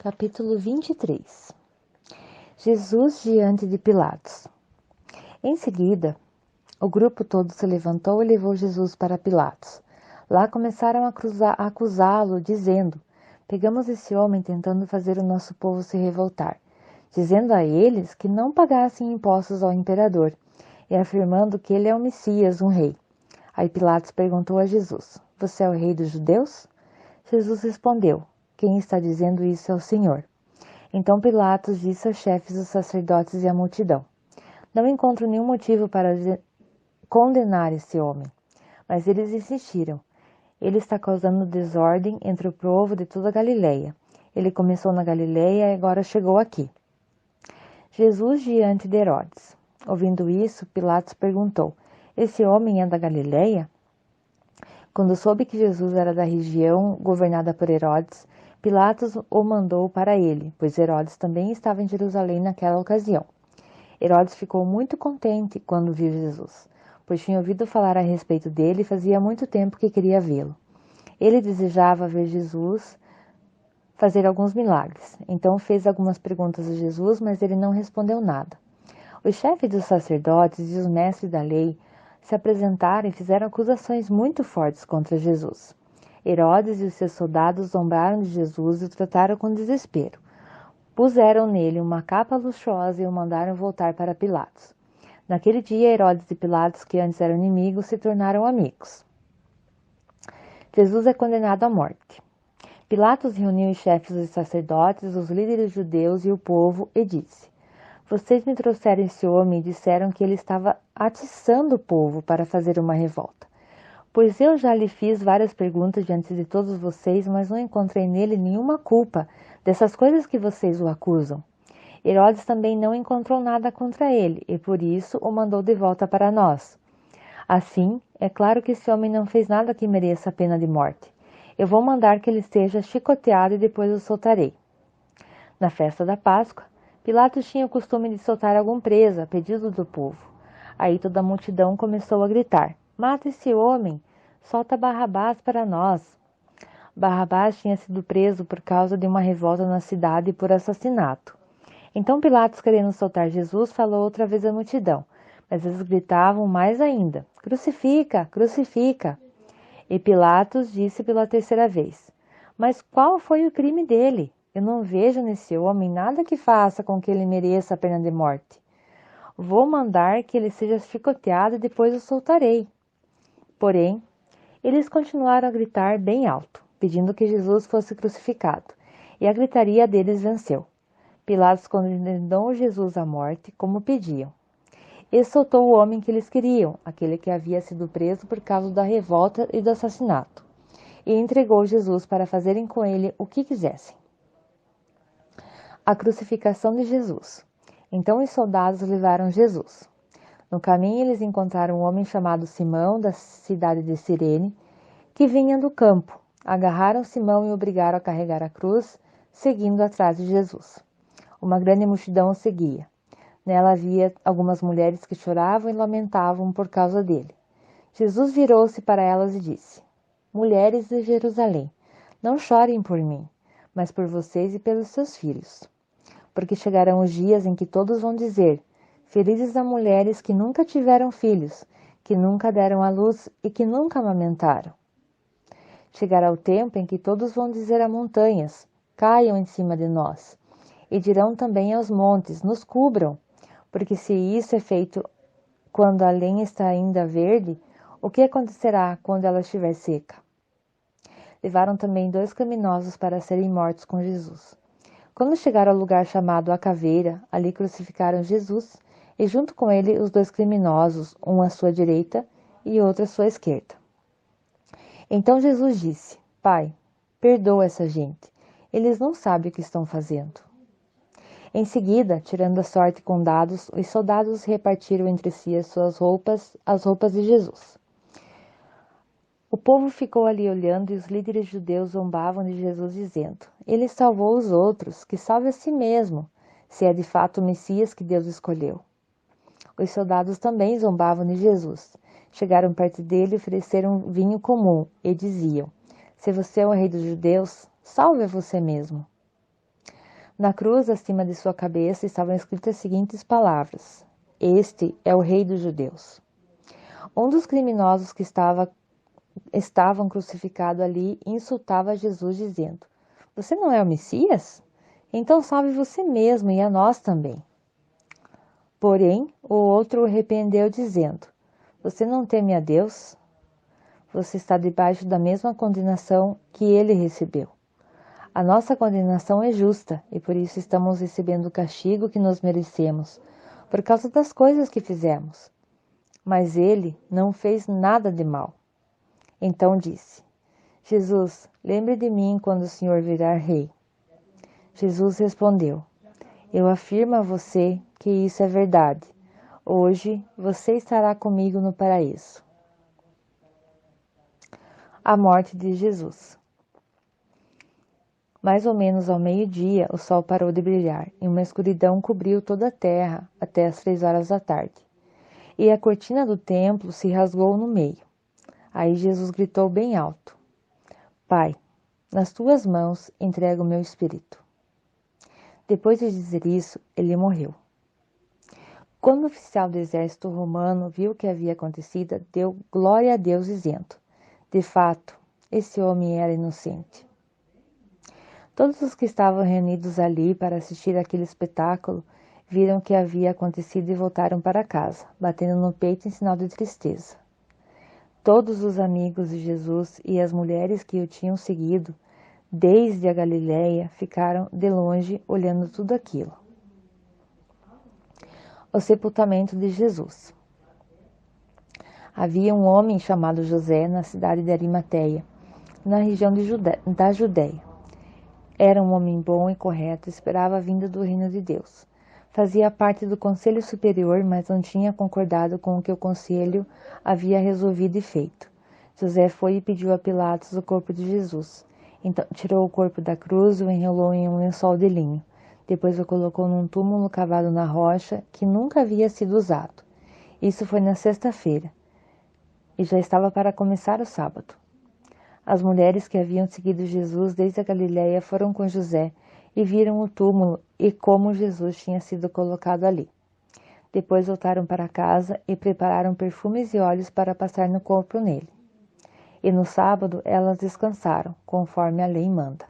Capítulo 23. Jesus diante de Pilatos. Em seguida, o grupo todo se levantou e levou Jesus para Pilatos. Lá começaram a acusá-lo, dizendo: pegamos esse homem tentando fazer o nosso povo se revoltar, dizendo a eles que não pagassem impostos ao imperador, e afirmando que ele é o Messias, um rei. Aí Pilatos perguntou a Jesus: você é o rei dos judeus? Jesus respondeu: quem está dizendo isso é o Senhor. Então Pilatos disse aos chefes dos sacerdotes e à multidão: não encontro nenhum motivo para condenar esse homem. Mas eles insistiram: ele está causando desordem entre o povo de toda a Galileia. Ele começou na Galileia e agora chegou aqui. Jesus diante de Herodes. Ouvindo isso, Pilatos perguntou: esse homem é da Galileia? Quando soube que Jesus era da região governada por Herodes, Pilatos o mandou para ele, pois Herodes também estava em Jerusalém naquela ocasião. Herodes ficou muito contente quando viu Jesus, pois tinha ouvido falar a respeito dele e fazia muito tempo que queria vê-lo. Ele desejava ver Jesus fazer alguns milagres, então fez algumas perguntas a Jesus, mas ele não respondeu nada. Os chefes dos sacerdotes e os mestres da lei se apresentaram e fizeram acusações muito fortes contra Jesus. Herodes e os seus soldados zombaram de Jesus e o trataram com desespero. Puseram nele uma capa luxuosa e o mandaram voltar para Pilatos. Naquele dia, Herodes e Pilatos, que antes eram inimigos, se tornaram amigos. Jesus é condenado à morte. Pilatos reuniu os chefes dos sacerdotes, os líderes judeus e o povo e disse: vocês me trouxeram esse homem e disseram que ele estava atiçando o povo para fazer uma revolta. Pois eu já lhe fiz várias perguntas diante de todos vocês, mas não encontrei nele nenhuma culpa dessas coisas que vocês o acusam. Herodes também não encontrou nada contra ele, e por isso o mandou de volta para nós. Assim, é claro que esse homem não fez nada que mereça a pena de morte. Eu vou mandar que ele seja chicoteado e depois o soltarei. Na festa da Páscoa, Pilatos tinha o costume de soltar algum preso, a pedido do povo. Aí toda a multidão começou a gritar: mata esse homem! Solta Barrabás para nós! Barrabás tinha sido preso por causa de uma revolta na cidade por assassinato. Então Pilatos, querendo soltar Jesus, falou outra vez à multidão, mas eles gritavam mais ainda: crucifica! Crucifica! E Pilatos disse pela terceira vez: mas qual foi o crime dele? Eu não vejo nesse homem nada que faça com que ele mereça a pena de morte. Vou mandar que ele seja chicoteado e depois o soltarei. Porém, eles continuaram a gritar bem alto, pedindo que Jesus fosse crucificado, e a gritaria deles venceu. Pilatos condenou Jesus à morte, como pediam, e soltou o homem que eles queriam, aquele que havia sido preso por causa da revolta e do assassinato, e entregou Jesus para fazerem com ele o que quisessem. A crucificação de Jesus. Então os soldados levaram Jesus. No caminho eles encontraram um homem chamado Simão, da cidade de Cirene, que vinha do campo. Agarraram Simão e o obrigaram a carregar a cruz, seguindo atrás de Jesus. Uma grande multidão o seguia. Nela havia algumas mulheres que choravam e lamentavam por causa dele. Jesus virou-se para elas e disse: mulheres de Jerusalém, não chorem por mim, mas por vocês e pelos seus filhos. Porque chegarão os dias em que todos vão dizer: felizes as mulheres que nunca tiveram filhos, que nunca deram à luz e que nunca amamentaram. Chegará o tempo em que todos vão dizer a montanhas: caiam em cima de nós. E dirão também aos montes: nos cubram. Porque se isso é feito quando a lenha está ainda verde, o que acontecerá quando ela estiver seca? Levaram também 2 criminosos para serem mortos com Jesus. Quando chegaram ao lugar chamado A Caveira, ali crucificaram Jesus e junto com ele os 2 criminosos, um à sua direita e outro à sua esquerda. Então Jesus disse: Pai, perdoa essa gente, eles não sabem o que estão fazendo. Em seguida, tirando a sorte com dados, os soldados repartiram entre si as roupas de Jesus. O povo ficou ali olhando e os líderes judeus zombavam de Jesus, dizendo: ele salvou os outros, que salve a si mesmo, se é de fato o Messias que Deus escolheu. Os soldados também zombavam de Jesus. Chegaram perto dele e ofereceram vinho comum e diziam: se você é o rei dos judeus, salve a você mesmo. Na cruz, acima de sua cabeça, estavam escritas as seguintes palavras: Este é o Rei dos Judeus. Um dos criminosos que estavam crucificados ali insultava Jesus, dizendo: Você não é o Messias? Então salve você mesmo e a nós também. Porém, o outro o repreendeu, dizendo: Você não teme a Deus? Você está debaixo da mesma condenação que ele recebeu. A nossa condenação é justa e por isso estamos recebendo o castigo que nos merecemos, por causa das coisas que fizemos. Mas ele não fez nada de mal. Então disse: Jesus, lembre de mim quando o Senhor virar rei. Jesus respondeu: Eu afirmo a você que isso é verdade. Hoje você estará comigo no paraíso. A morte de Jesus. Mais ou menos ao meio-dia, o sol parou de brilhar e uma escuridão cobriu toda a terra até as 3 horas da tarde. E a cortina do templo se rasgou no meio. Aí Jesus gritou bem alto: Pai, nas tuas mãos entrego o meu espírito. Depois de dizer isso, ele morreu. Quando o oficial do exército romano viu o que havia acontecido, deu glória a Deus, dizendo: De fato, esse homem era inocente. Todos os que estavam reunidos ali para assistir aquele espetáculo viram o que havia acontecido e voltaram para casa, batendo no peito em sinal de tristeza. Todos os amigos de Jesus e as mulheres que o tinham seguido, desde a Galiléia, ficaram de longe olhando tudo aquilo. O sepultamento de Jesus. Havia um homem chamado José na cidade de Arimateia, na região da Judéia. Era um homem bom e correto, esperava a vinda do reino de Deus. Fazia parte do conselho superior, mas não tinha concordado com o que o conselho havia resolvido e feito. José foi e pediu a Pilatos o corpo de Jesus. Então tirou o corpo da cruz e o enrolou em um lençol de linho. Depois o colocou num túmulo cavado na rocha que nunca havia sido usado. Isso foi na sexta-feira, e já estava para começar o sábado. As mulheres que haviam seguido Jesus desde a Galiléia foram com José e viram o túmulo e como Jesus tinha sido colocado ali. Depois voltaram para casa e prepararam perfumes e óleos para passar no corpo nele. E no sábado elas descansaram, conforme a lei manda.